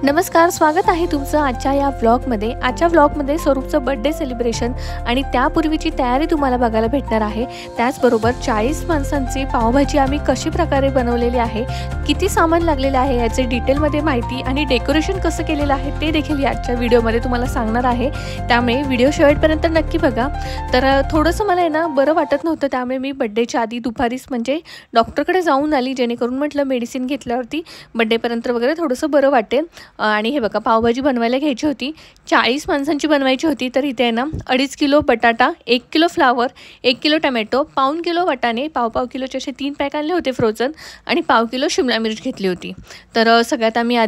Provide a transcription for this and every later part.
नमस्कार, स्वागत आहे तुमचं आजच्या या व्लॉगमध्ये। आजच्या व्लॉगमध्ये स्वरूपचं बर्थडे सेलिब्रेशन आणि त्यापूर्वीची तयारी तुम्हाला बघायला भेटणार आहे। त्याचबरोबर 40 माणसांची पावभाजी आम्ही कशी प्रकारे बनवलेली आहे, किती सामान लागलेले आहे याचे डिटेलमध्ये माहिती आणि डेकोरेशन कसं केलेलं आहे ते देखील आजच्या व्हिडिओमध्ये तुम्हाला सांगणार आहे। त्यामुळे व्हिडिओ शेवटपर्यंत नक्की बघा। तर थोडंसं मला ना बरं वाटत नव्हतं, त्यामुळे मी बर्थडेच्या आधी दुपारीच म्हणजे डॉक्टरकडे जाऊन आली, जेणेकरून म्हटलं मेडिसिन घेतल्यावरती बर्थडेपर्यंत वगैरे थोडंसं बरं वाटेल। आणि हे बघा, पावभाजी बनवायला घ्यायची होती, 40 माणसांची बनवायची होती। तर इथे आहे ना 2.5 किलो बटाटा, 1 किलो फ्लावर, 1 किलो टोमॅटो, पाऊण किलो वाटाणे, पाव किलोचे असे 3 पॅक आणले होते फ्रोझन आणि पाव किलो शिमला मिर्च घेतली होती। तर सगळ्यात आम्ही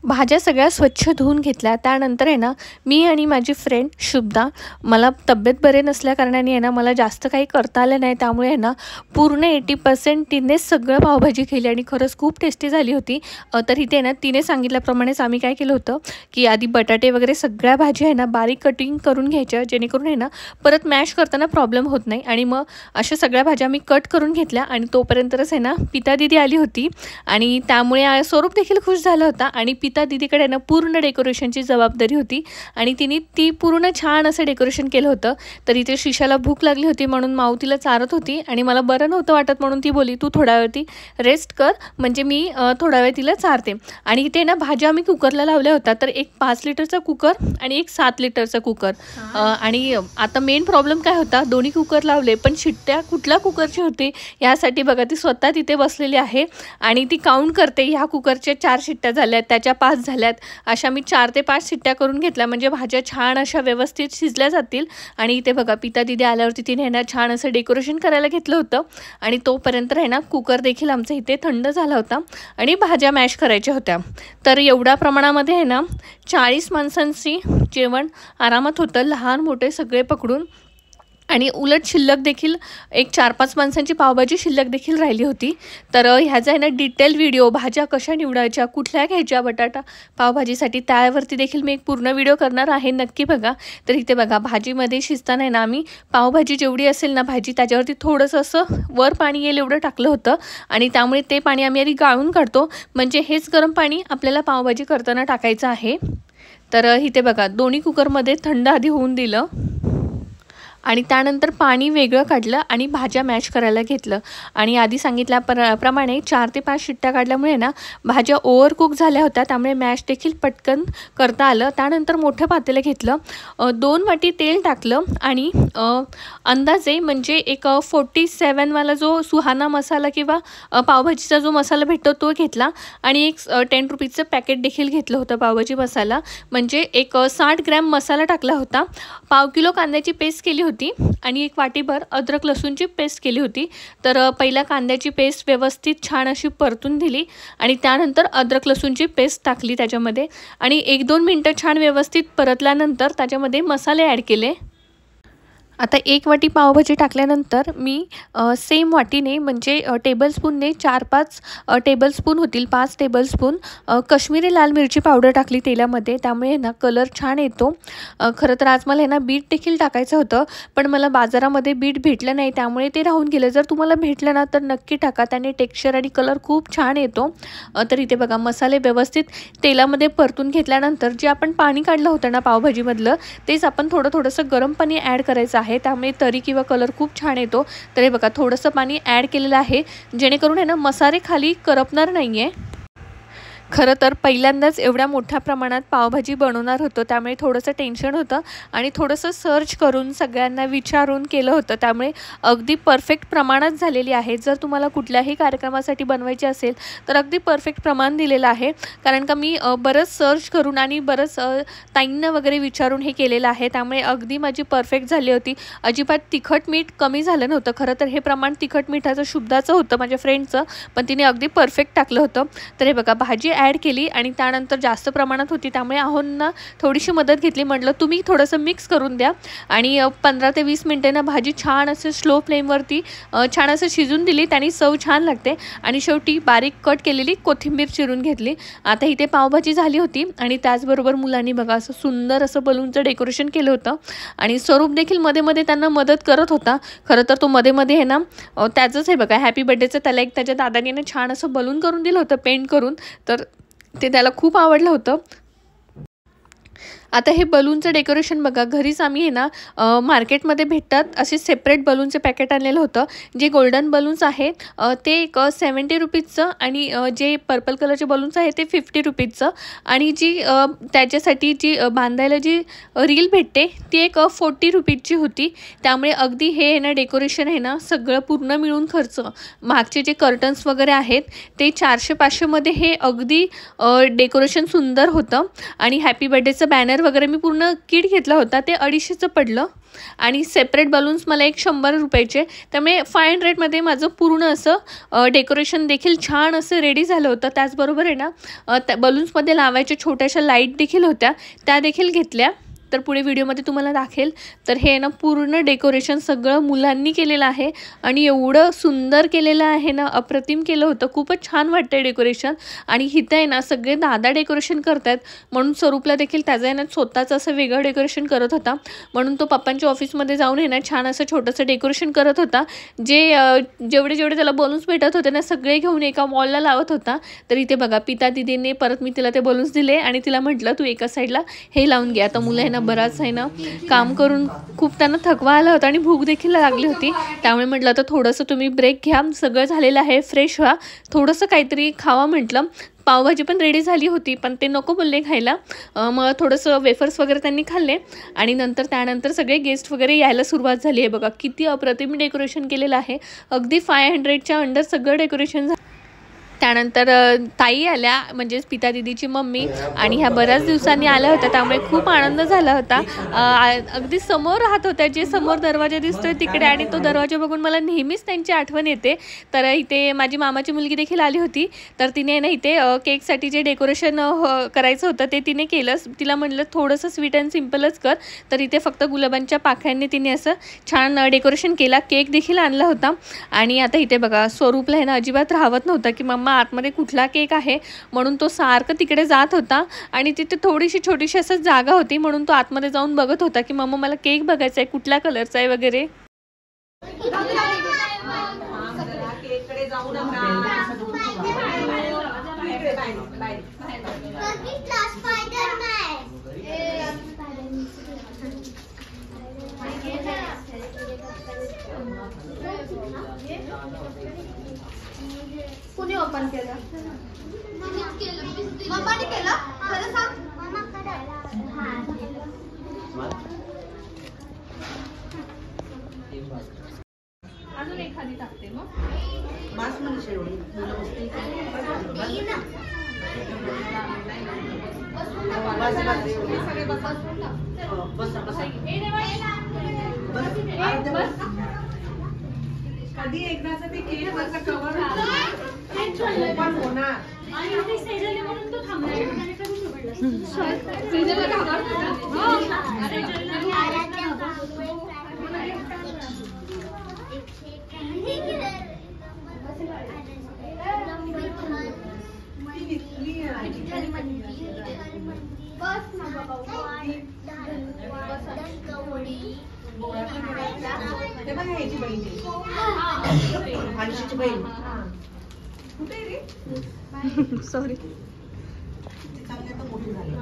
भाज्या सगळ्या स्वच्छ धुवून घेतल्या। त्यानंतर आहे ना मी आणि माझी फ्रेंड शुभदा, मला तब्येत बरे नसल्या कारणाने आहे ना मला जास्त काही करता आलं नाही, त्यामुळे आहे ना पूर्ण 80% तिने सगळं पावभाजी केली आणि खरंच खूप टेस्टी झाली होती। तर इथे ना तिने सांगितल्याप्रमाणेच आम्ही काय केलं होतं की आधी बटाटे वगैरे सगळ्या भाज्या आहे ना बारीक कटिंग करून घ्यायच्या, जेणेकरून आहे ना परत मॅश करताना प्रॉब्लेम होत नाही। आणि मग अशा सगळ्या भाज्या मी कट करून घेतल्या आणि तोपर्यंतच आहे ना पिता दीदी आली होती आणि त्यामुळे स्वरूप देखील खुश झाला होता। आणि पिता दीदीकडे ना पूर्ण डेकोरेशनची जबाबदारी होती आणि तिने ती पूर्ण छान असं डेकोरेशन केलं होतं। तर इथे शिशाला भूक लागली होती म्हणून माऊ तिला चारत होती आणि मला बरं नव्हतं वाटत म्हणून ती बोली तू थोड्या वेळती रेस्ट कर, म्हणजे मी थोडा वेळ तिला चारते। आणि इथे ना भाज्या आम्ही कुकरला लावल्या होत्या, तर एक 5 लिटरचा कुकर आणि एक 7 लिटरचा कुकर। आणि आता मेन प्रॉब्लेम काय होता, दोन्ही कुकर लावले पण शिट्ट्या कुठल्या कुकरची होती यासाठी बघा ती स्वतः तिथे बसलेली आहे आणि ती काउंट करते, ह्या कुकरच्या 4 शिट्ट्या झाल्यात, त्याच्या 5 झाल्यात, अशा मी 4 ते 5 शिट्ट्या करून घेतल्या म्हणजे भाज्या छान अशा व्यवस्थित शिजल्या जातील। आणि इथे बघा पिता दीदी आल्यावरती तिने ना छान असं डेकोरेशन करायला घेतलं होतं आणि तोपर्यंत आहे ना कुकर देखील आमचा इथे थंड झाला होता आणि भाज्या मॅश करायच्या होत्या। तर एवढ्या प्रमाणामध्ये आहे ना 40 माणसांची जेवण आरामात होतं, लहान मोठे सगळे पकडून। आणि उलट शिल्लक देखील एक 4-5 माणसांची पावभाजी शिल्लक देखील राहिली होती। तर ह्याचा आहे ना डिटेल व्हिडिओ, भाज्या कशा निवडायच्या, कुठल्या घ्यायच्या बटाटा पावभाजीसाठी, त्यावरती देखील मी एक पूर्ण व्हिडिओ करणार आहे, नक्की बघा। तर इथे बघा भाजीमध्ये शिजताना आहे ना आम्ही पावभाजी जेवढी असेल ना भाजी त्याच्यावरती थोडंसं असं वर पाणी येईल एवढं टाकलं होतं आणि त्यामुळे ते पाणी आम्ही आधी गाळून काढतो, म्हणजे हेच गरम पाणी आपल्याला पावभाजी करताना टाकायचं आहे। तर इथे बघा दोन्ही कुकरमध्ये थंड आधी होऊन दिलं आणि त्यानंतर पाणी वेगळं काढलं आणि भाज्या मॅश करायला घेतलं। आणि आधी सांगितल्याप्रमाणे 4 ते 5 शिट्ट्या काढल्यामुळे ना भाज्या ओव्हर कुक झाल्या होत्या, त्यामुळे मॅश देखील पटकन करता आलं। त्यानंतर मोठं पातेलं घेतलं, 2 वाटी तेल टाकलं आणि अंदाजे म्हणजे एक 47 वाला जो सुहाना मसाला किंवा पावभाजीचा जो मसाला भेटतो तो घेतला आणि एक 10 रुपीजचं पॅकेट देखील घेतलं होतं पावभाजी मसाला, म्हणजे एक 60 ग्रॅम मसाला टाकला होता। पाव किलो कांद्याची पेस्ट केली होती आणि एक वाटीभर अद्रक लसूणची पेस्ट केली होती। तर पहिला कांद्याची पेस्ट व्यवस्थित छान अशी परतून दिली आणि त्यानंतर अद्रक लसूणची पेस्ट टाकली त्याच्यामध्ये आणि 1-2 मिनटं छान व्यवस्थित परतल्यानंतर त्याच्यामध्ये मसाले ॲड केले। आता 1 वाटी पावभाजी टाकल्यानंतर मी सेम वाटीने म्हणजे टेबलस्पूनने 4-5 टेबलस्पून होतील, 5 टेबलस्पून कश्मीरी लाल मिरची पावडर टाकली तेलामध्ये, त्यामुळे ना कलर छान येतो। खरं तर आज मला ना बीट देखील टाकायचं होतं, पण मला बाजारामध्ये बीट भेटलं नाही, त्यामुळे ते राहून गेलं। जर तुम्हाला भेटलं ना तर नक्की टाका, त्याने टेक्स्चर आणि कलर खूप छान येतो। तर इथे बघा मसाले व्यवस्थित तेलामध्ये परतून घेतल्यानंतर जे आपण पाणी काढलं होतं ना पावभाजीमधलं, तेच आपण थोडंसं गरम पाणी ॲड करायचं आहे, त्यामुळे तरी किंवा कलर खूप छान येतो। तर हे बघा थोडंसं पाणी ॲड केलेलं आहे, जेणेकरून आहे ना मसाले खाली करपणार नाही आहे। खरं तर पहिल्यांदाच एवढ्या मोठ्या प्रमाणात पावभाजी बनवणार होतं, त्यामुळे थोडंसं टेन्शन होतं आणि थोडंसं सर्च करून सगळ्यांना विचारून केलं होतं, त्यामुळे अगदी परफेक्ट प्रमाणात झालेली आहे। जर तुम्हाला कुठल्याही कार्यक्रमासाठी बनवायची असेल तर अगदी परफेक्ट प्रमाण दिलेलं आहे, कारण का मी बरंच सर्च करून आणि बरंच ताईंना वगैरे विचारून हे केलेलं आहे, त्यामुळे अगदी माझी परफेक्ट झाली होती। अजिबात तिखट मीठ कमी झालं नव्हतं। खरं तर हे प्रमाण तिखट मिठाचं शुभदाचं होतं, माझ्या फ्रेंडचं, पण तिने अगदी परफेक्ट टाकलं होतं। तर हे बघा भाजी ॲड केली आणि त्यानंतर जास्त प्रमाणात होती, त्यामुळे आहोंना थोडीशी मदत घेतली, म्हटलं तुम्ही थोडंसं मिक्स करून द्या। आणि 15 ते 20 मिनिटांना भाजी छान असं स्लो फ्लेमवरती छान असं शिजून दिली, त्याने चव छान लागते। आणि शेवटी बारीक कट केलेली कोथिंबीर चिरून घेतली। आता इथे पावभाजी झाली होती आणि त्याचबरोबर मुलांनी बघा असं सुंदर असं बलूनचं डेकोरेशन केलं होतं आणि स्वरूप देखील मध्ये मध्ये त्यांना मदत करत होता। खरं तर तो मध्ये मध्ये आहे ना त्याचंच हे बघा हॅपी बर्थडेचं त्याला एक त्याच्या दादाने छान असं बलून करून दिलं होतं पेंट करून, तर ते त्याला खूप आवडलं होतं. आता हे बलूनचं डेकोरेशन बघा, घरीच आम्ही आहे ना मार्केटमध्ये भेटतात असे सेपरेट बलूनचे पॅकेट आणलेलं होतं. जे गोल्डन बलून्स आहेत ते एक 70 रुपीजचं आणि जे पर्पल कलरचे बलून्स आहेत ते 50 रुपीजचं आणि जी त्याच्यासाठी जी बांधायला जी रील भेटते ती एक 40 रुपीजची होती. त्यामुळे अगदी हे आहे ना डेकोरेशन आहे ना सगळं पूर्ण मिळून खर्च, मागचे जे कर्टन्स वगैरे आहेत ते 400-500मध्ये हे अगदी डेकोरेशन सुंदर होतं. आणि हॅपी बर्थडेचं बॅनर वगैरे मी पूर्ण किट घेतला होता, ते 250चं पडलं. आणि सेपरेट बलून्स मला एक 100 रुपयाचे. त्यामुळे 500मध्ये माझं पूर्ण असं डेकोरेशन देखील छान असं रेडी झालं होतं. त्याचबरोबर आहे ना त्या बलून्समध्ये लावायच्या छोट्याशा लाईट देखील होत्या, त्या देखील घेतल्या. तर पुढे व्हिडिओमध्ये तुम्हाला दाखवेल. तर हे ना पूर्ण डेकोरेशन सगळं मुलांनी केलेलं आहे आणि एवढं सुंदर केलेलं आहे ना, अप्रतिम केलं होतं. खूपच छान वाटतंय डेकोरेशन. आणि इथं आहे ना सगळे दादा डेकोरेशन करतात, म्हणून स्वरूपला देखील त्याचं आहे ना स्वतःचं असं वेगळं डेकोरेशन करत होता. म्हणून तो पप्पांच्या ऑफिसमध्ये जाऊन आहे ना छान असं छोटंसं डेकोरेशन करत होता. जेवढे त्याला बलून्स भेटत होते ना सगळे घेऊन एका वॉलला लावत होता. तर इथे बघा पिता दिदीने परत मी तिला ते बलून्स दिले आणि तिला म्हटलं तू एका साईडला हे लावून घे. आता मुलं आहे ना बराच आहे ना काम करून खूप त्यांना थकवा आला होता आणि भूक देखील लागली होती. त्यामुळे म्हटलं तर थोडंसं तुम्ही ब्रेक घ्या, सगळं झालेलं आहे, फ्रेश व्हा, थोडंसं काहीतरी खावा म्हटलं. पावभाजी पण रेडी झाली होती पण ते नको बोलले खायला. मग थोडंसं वेफर्स वगैरे त्यांनी खाल्ले आणि त्यानंतर सगळे गेस्ट वगैरे यायला सुरुवात झाली आहे. बघा किती अप्रतिम डेकोरेशन केलेलं आहे. अगदी 500च्या अंडर सगळं डेकोरेशन झालं. त्यानंतर ताई आल्या, म्हणजेच पिता दिदीची मम्मी, आणि ह्या बऱ्याच दिवसांनी आल्या होत्या त्यामुळे खूप आनंद झाला होता. अगदी समोर राहत होत्या, जे समोर दरवाजा दिसतोय तिकडे, आणि तो दरवाजा बघून मला नेहमीच त्यांची आठवण येते. तर इथे माझी मामाची मुलगी देखील आली होती. तर तिने ना इथे केकसाठी जे डेकोरेशन करायचं होतं ते तिने केलं. तिला म्हटलं थोडंसं स्वीट अँड सिम्पलच कर. तर इथे फक्त गुलाबांच्या पाकळ्यांनी तिने असं छान डेकोरेशन केला. केक देखील आणला होता. आणि आता इथे बघा स्वरूपला आहे ना अजिबात राहत नव्हतं की मम्मा आतमध्ये कुठला केक आहे, म्हणून तो सारखं तिकडे जात होता. आणि तिथे थोडीशी छोटीशी असं जागा होती, म्हणून तो आतमध्ये जाऊन बघत होता की मम्मा मला केक बघायचा आहे, कुठल्या कलरचा आहे वगैरे. कोणी ओपन केलं? मम्माने केलं? खरं सांग. मम्मा अजून एखादी टाकते मग. मास म्हणजे एवढी मुलं बसते. कधी एकदाचं ते केक वरचं कव्हर ओपन होणार आणि ते सेजल म्हणून तो थांबला. सेजलला घाबरतो. ते बघा ह्याची बहीण आयुषीची बहीण कुठे रे? सॉरी. मोठी झाली.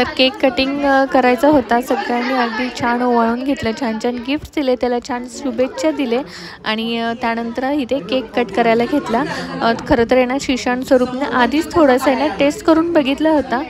तर केक कटिंग करायचा होता. सगळ्यांनी अगदी छान ओवाळून घेतलं, छान छान गिफ्ट दिले, त्याला छान शुभेच्छा दिले आणि त्यानंतर इथे केक कट करायला घेतला. खरं तर आहे ना शिशा आणि स्वरूपने आधीच थोडंसं आहे ना टेस्ट करून बघितला होता.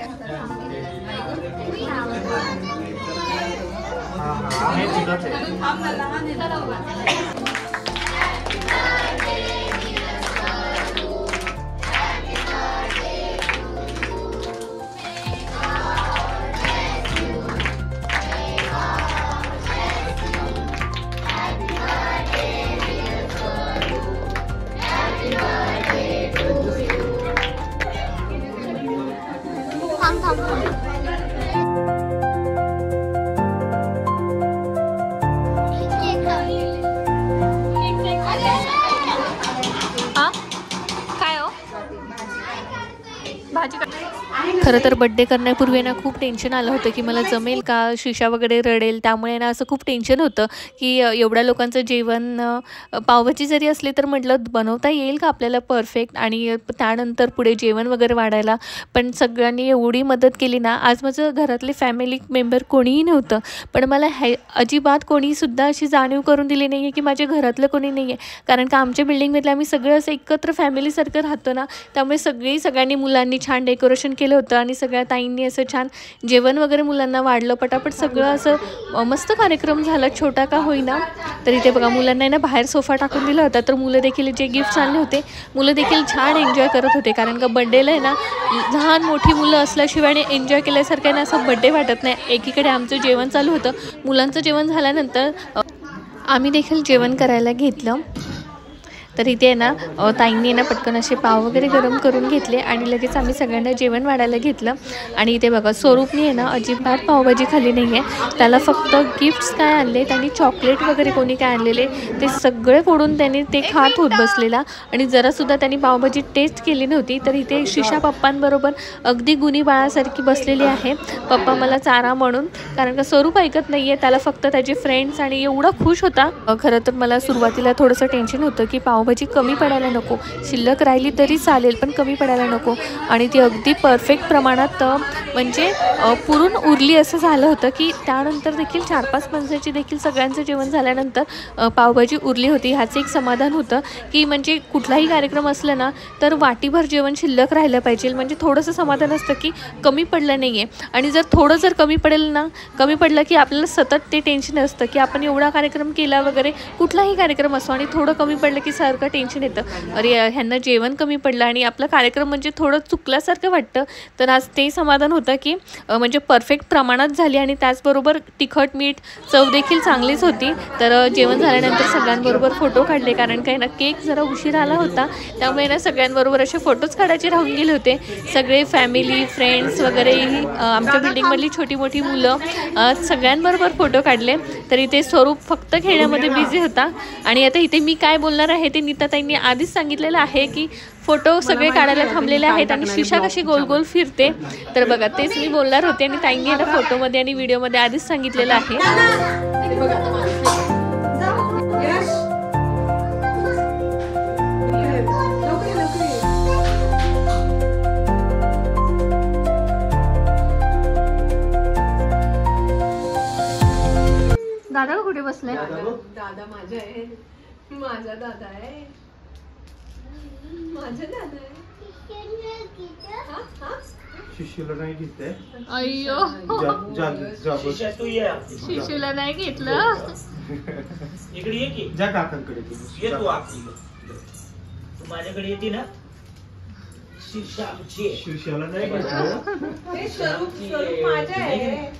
खरं तर बड्डे करण्यापूर्वी ना खूप टेन्शन आलं होतं की मला जमेल का, शिशा वगैरे रडेल, त्यामुळे ना असं खूप टेन्शन होतं की एवढ्या लोकांचं जेवण पावभाजी जरी असली तर म्हटलं बनवता येईल का आपल्याला परफेक्ट, आणि त्यानंतर पुढे जेवण वगैरे वाढायला. पण सगळ्यांनी एवढी मदत केली ना. आज माझं घरातले फॅमिली मेंबर कोणीही नव्हतं, पण मला अजिबात कोणीसुद्धा अशी जाणीव करून दिली नाही आहे की माझ्या घरातलं कोणी नाही आहे. कारण का आमच्या बिल्डिंगमधले आम्ही सगळं असं एकत्र फॅमिलीसारखं राहतो ना, त्यामुळे सगळ्यांनी मुलांनी छान डेकोरेशन केलं होतं आणि सगळ्या ताईंनी असं छान जेवण वगैरे मुलांना वाढलं. पटापट सगळं असं मस्त कार्यक्रम झाला, छोटा का होईना. तर इथे बघा मुलांना ना बाहेर सोफा टाकून दिला होता, तर मुलं देखील जे गिफ्ट्स आणले होते मुलं देखील छान एन्जॉय करत होते. कारण का बड्डेला आहे ना लहान मोठी मुलं असल्याशिवाय एन्जॉय केल्यासारखं आहे ना असं बड्डे वाटत नाही. एकीकडे आमचं जेवण चालू होतं, मुलांचं जेवण झाल्यानंतर आम्ही देखील जेवण करायला घेतलं. तर इथे आहे ना ताईंनी ना पटकन असे पाव वगैरे गरम करून घेतले आणि लगेच आम्ही सगळ्यांना जेवण वाढायला घेतलं. आणि इथे बघा स्वरूपनी आहे ना अजिबात पावभाजी खाल्ली नाही आहे. त्याला फक्त गिफ्ट्स काय आणले, त्यांनी चॉकलेट वगैरे कोणी काय आणलेले ते सगळे फोडून त्यांनी ते खात होत बसलेला आणि जरासुद्धा त्यांनी पावभाजी टेस्ट केली नव्हती. तर इथे शिशा पप्पांबरोबर अगदी गुणी बाळासारखी बसलेली आहे, पप्पा मला चारा म्हणून. कारण का स्वरूप ऐकत नाही आहे, त्याला फक्त त्याचे फ्रेंड्स आणि एवढा खुश होता. खरं तर मला सुरुवातीला थोडंसं टेन्शन होतं की पावभाजी कमी पडायला नको, शिल्लक राहिली तरी चालेल पण कमी पडायला नको. आणि ती अगदी परफेक्ट प्रमाणात म्हणजे पुरून उरली असं झालं होतं की त्यानंतर देखील 4-5 माणसाची देखील सगळ्यांचं जेवण झाल्यानंतर पावभाजी उरली होती. ह्याचं एक समाधान होतं की म्हणजे कुठलाही कार्यक्रम असला ना तर वाटीभर जेवण शिल्लक राहिलं पाहिजे, म्हणजे थोडंसं समाधान असतं की कमी पडलं नाही आहे. आणि जर कमी पडलं की आपल्याला सतत ते टेन्शन असतं की आपण एवढा कार्यक्रम केला वगैरे, कुठलाही कार्यक्रम असो, आणि थोडं कमी पडलं की सारखं टेन्शन येतं, अरे ह्यांना जेवण कमी पडलं आणि आपला कार्यक्रम म्हणजे थोडं चुकल्यासारखं वाटतं. तर आज ते समाधान होतं की म्हणजे परफेक्ट प्रमाणात झाली आणि त्याचबरोबर तिखट मीठ चव देखील चांगलीच होती. तर जेवण झाल्यानंतर सगळ्यांबरोबर फोटो काढले, कारण काय ना केक जरा उशीर आला होता, त्यामुळे ना सगळ्यांबरोबर असे फोटोज काढायचे राहून गेले होते. सगळे फॅमिली फ्रेंड्स वगैरे आमच्या बिल्डिंगमधली छोटी मोठी मुलं सगळ्यांबरोबर फोटो काढले. तर इथे स्वरूप फक्त खेळण्यामध्ये बिझी होता. आणि आता इथे मी काय बोलणार आहे ते नीताताईंनी आधीच सांगितलेलं आहे की फोटो सगळे काढायला थांबलेले आहेत आणि शिशा कशी गोल गोल फिरते. तर बघा तेच मी बोलणार होते आणि ताईंनी ना फोटोमध्ये आणि व्हिडिओमध्ये आधीच सांगितलेलं आहे. दादा कुठे बसलाय? दादा माझा आहे, माझा दादा आहे, माझा दादा आहे. शिशूला नाही घेतलंय. अय्यो शिशूला नाही घेतलं. इकडे ये की, जा काकांकडे ये तू तू माझ्याकडे येते ना. शिशाला नाही घेतलं. हे स्वरूप माझा आहे.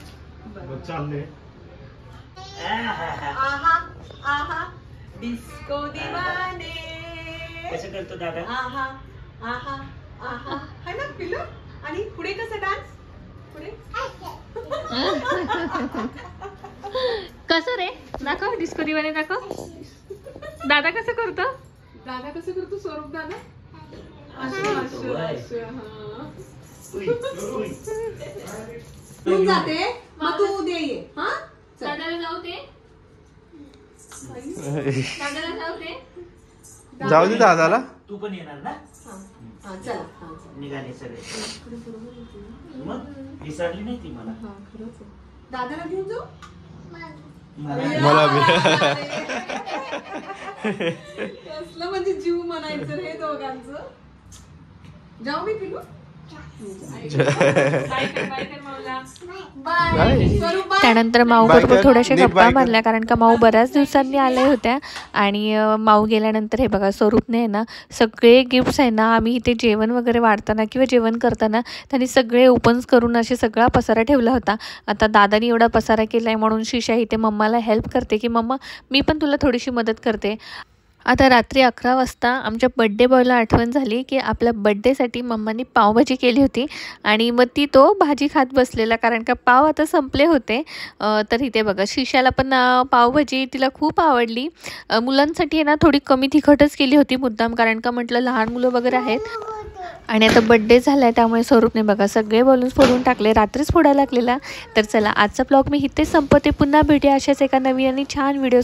चाललंय. आहा आहा डिस्को दीवाने. कसं करतो दादा? आहा आहा आहा है ना पिल्लू. आणि पुढे कसं डान्स पुढे कसं रे दाखव, डिस्को दिवाने दाखव. दादा कसं करतो? दादा कसं करतो स्वरूप दादा? तू जाते मग तू उद्या ये. हा दादाला जाऊ दे, दादाला जाऊ दे. जाऊ दे दादाला. तू पण येणार ना? हा चला हा चला. निघाले सगळे. मग विसरली नाही ती मला. हा खरंच आहे. दादाला घेऊन जाऊ. मला बी. कसलं म्हणजे जीव म्हणायचं रे दोघांचं. जाऊ मी पिलू. त्यानंतर माऊ बाय बरोबर कर. थोड्याशा नीट गप्पा बाय कर. मारल्या कारण का माऊ बऱ्याच दिवसांनी आल्या होत्या. आणि माऊ गेल्यानंतर हे बघा स्वरूपने आहे ना सगळे गिफ्ट्स आहे ना आम्ही इथे जेवण वगैरे वाढताना किंवा जेवण करताना त्यांनी सगळे ओपन्स करून असे सगळा पसारा ठेवला होता. आता दादानी एवढा पसारा केला आहे म्हणून शिशा इथे मम्माला हेल्प करते की मम्मा मी पण तुला थोडीशी मदत करते. आता रात्री 11 वाजता आमच्या बड्डे बॉयला आठवण झाली की आपल्या बड्डेसाठी मम्मानी पावभाजी केली होती आणि मग ती तो भाजी खात बसलेला कारण का पाव आता संपले होते. तर इथे बघा शिशाला पण पावभाजी तिला खूप आवडली. मुलांसाठी आहे ना थोडी कमी तिखटच केली होती मुद्दाम कारण का म्हटलं लहान मुलं वगैरे आहेत आणि आता बड्डे झाला आहे त्यामुळे स्वरूपने बघा सगळे बलून्स फोडून टाकले. रात्रीच फोडायला लागलेला. तर चला आजचा ब्लॉग मी इथेच संपवते. पुन्हा भेटूया अशाच एका नवीन आणि छान व्हिडिओ.